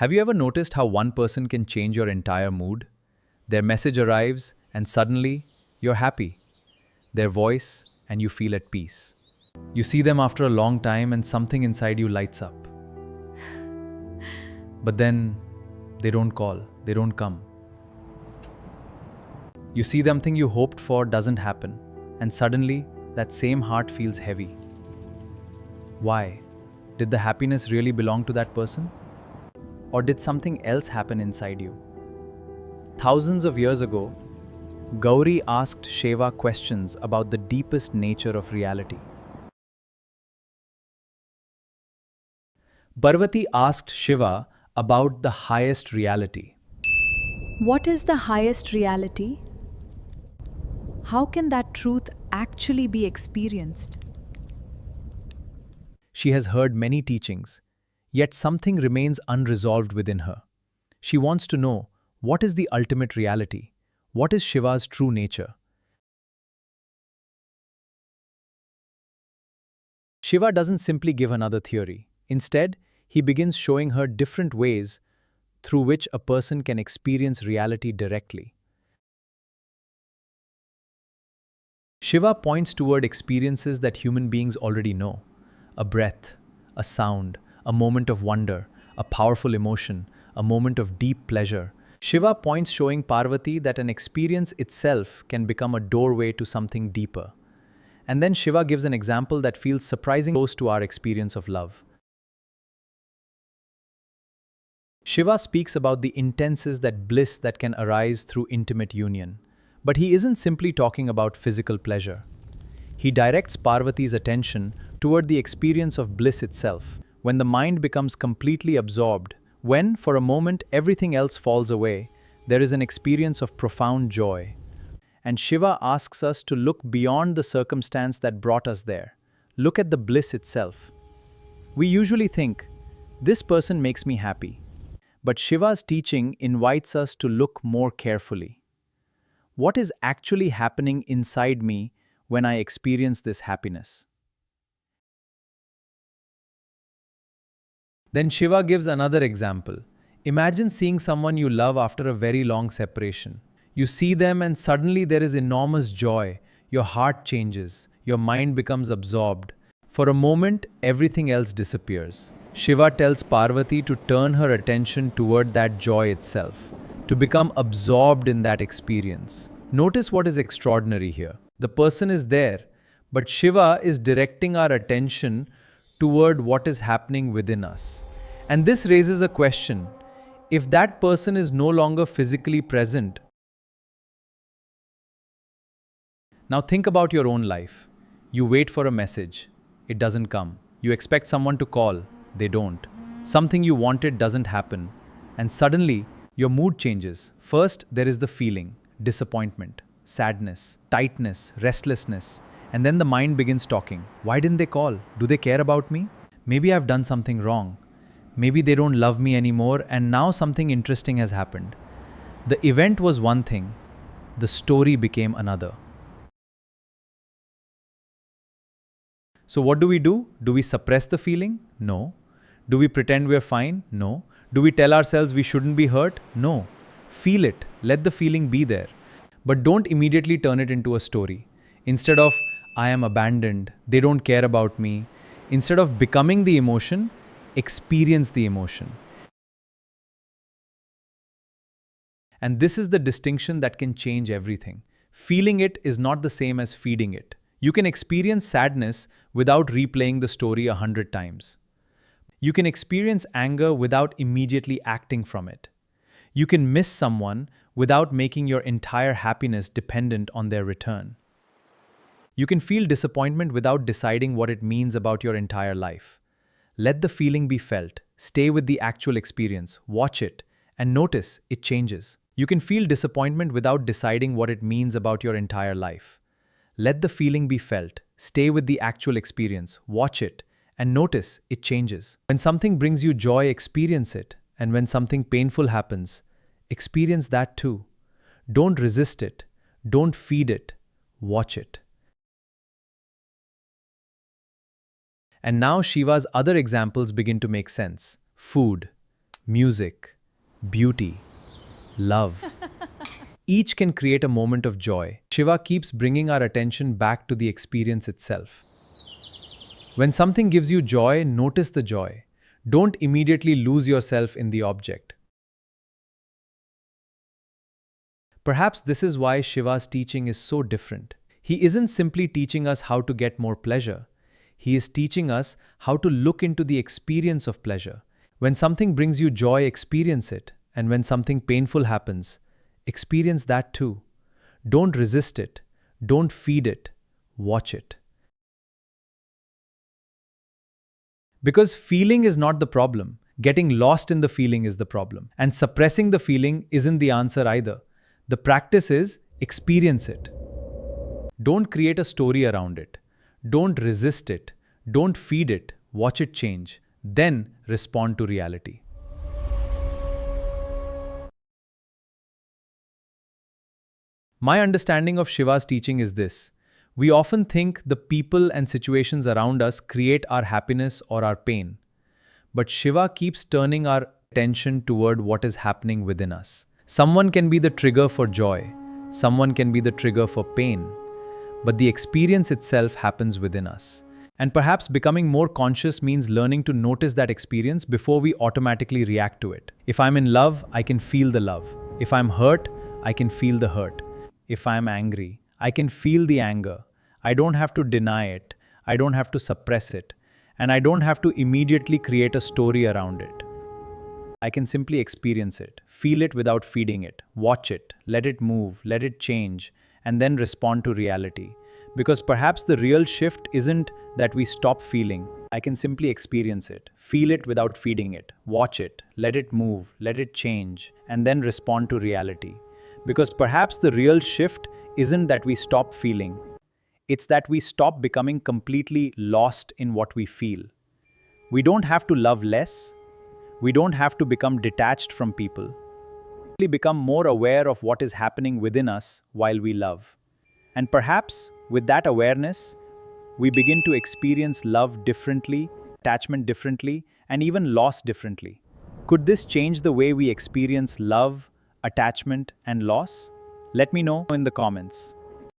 Have you ever noticed how one person can change your entire mood? Their message arrives and suddenly you're happy. Their voice and you feel at peace. You see them after a long time and something inside you lights up. But then they don't call, they don't come. You see something you hoped for doesn't happen, and suddenly that same heart feels heavy. Why? Did the happiness really belong to that person? Or did something else happen inside you? Thousands of years ago, Gauri asked Shiva questions about the deepest nature of reality. Parvati asked Shiva about the highest reality. What is the highest reality? How can that truth actually be experienced? She has heard many teachings, yet something remains unresolved within her. She wants to know, what is the ultimate reality? What is Shiva's true nature? Shiva doesn't simply give another theory. Instead, he begins showing her different ways through which a person can experience reality directly. Shiva points toward experiences that human beings already know. A breath, a sound, a moment of wonder, a powerful emotion, a moment of deep pleasure. Shiva points showing Parvati that an experience itself can become a doorway to something deeper. And then Shiva gives an example that feels surprisingly close to our experience of love. Shiva speaks about the intenses that bliss that can arise through intimate union. But he isn't simply talking about physical pleasure. He directs Parvati's attention toward the experience of bliss itself, when the mind becomes completely absorbed, when, for a moment, everything else falls away, there is an experience of profound joy. And Shiva asks us to look beyond the circumstance that brought us there. Look at the bliss itself. We usually think, this person makes me happy. But Shiva's teaching invites us to look more carefully. What is actually happening inside me when I experience this happiness? Then Shiva gives another example. Imagine seeing someone you love after a very long separation. You see them and suddenly there is enormous joy. Your heart changes. Your mind becomes absorbed. For a moment, everything else disappears. Shiva tells Parvati to turn her attention toward that joy itself, to become absorbed in that experience. Notice what is extraordinary here. The person is there, but Shiva is directing our attention toward what is happening within us. And this raises a question. If that person is no longer physically present, now think about your own life. You wait for a message. It doesn't come. You expect someone to call. They don't. Something you wanted doesn't happen. And suddenly, your mood changes. First, there is the feeling, disappointment, sadness, tightness, restlessness. And then the mind begins talking. Why didn't they call? Do they care about me? Maybe I've done something wrong. Maybe they don't love me anymore and now something interesting has happened. The event was one thing. The story became another. So what do? Do we suppress the feeling? No. Do we pretend we're fine? No. Do we tell ourselves we shouldn't be hurt? No. Feel it. Let the feeling be there. But don't immediately turn it into a story. Instead of, I am abandoned, they don't care about me. Instead of becoming the emotion, experience the emotion. And this is the distinction that can change everything. Feeling it is not the same as feeding it. You can experience sadness without replaying the story 100 times. You can experience anger without immediately acting from it. You can miss someone without making your entire happiness dependent on their return. You can feel disappointment without deciding what it means about your entire life. Let the feeling be felt. Stay with the actual experience. Watch it. And notice it changes. You can feel disappointment without deciding what it means about your entire life. Let the feeling be felt. Stay with the actual experience. Watch it. And notice it changes. When something brings you joy, experience it. And when something painful happens, experience that too. Don't resist it. Don't feed it. Watch it. And now Shiva's other examples begin to make sense. Food. music, beauty, love. Each can create a moment of joy. Shiva keeps bringing our attention back to the experience itself. When something gives you joy, notice the joy. Don't immediately lose yourself in the object. Perhaps this is why Shiva's teaching is so different. He isn't simply teaching us how to get more pleasure. He is teaching us how to look into the experience of pleasure. When something brings you joy, experience it. And when something painful happens, experience that too. Don't resist it. Don't feed it. Watch it. Because feeling is not the problem. Getting lost in the feeling is the problem. And suppressing the feeling isn't the answer either. The practice is experience it. Don't create a story around it. Don't resist it. Don't feed it. Watch it change. Then respond to reality. My understanding of Shiva's teaching is this. We often think the people and situations around us create our happiness or our pain. But Shiva keeps turning our attention toward what is happening within us. Someone can be the trigger for joy. Someone can be the trigger for pain. But the experience itself happens within us. And perhaps becoming more conscious means learning to notice that experience before we automatically react to it. If I'm in love, I can feel the love. If I'm hurt, I can feel the hurt. If I'm angry, I can feel the anger. I don't have to deny it. I don't have to suppress it. And I don't have to immediately create a story around it. I can simply experience it, feel it without feeding it, watch it, let it move, let it change, and then respond to reality. Because perhaps the real shift isn't that we stop feeling. I can simply experience it, feel it without feeding it, watch it, let it move, let it change, and then respond to reality. Because perhaps the real shift isn't that we stop feeling. It's that we stop becoming completely lost in what we feel. We don't have to love less. We don't have to become detached from people. We become more aware of what is happening within us while we love. And perhaps with that awareness, we begin to experience love differently, attachment differently, and even loss differently. Could this change the way we experience love, attachment, and loss? Let me know in the comments.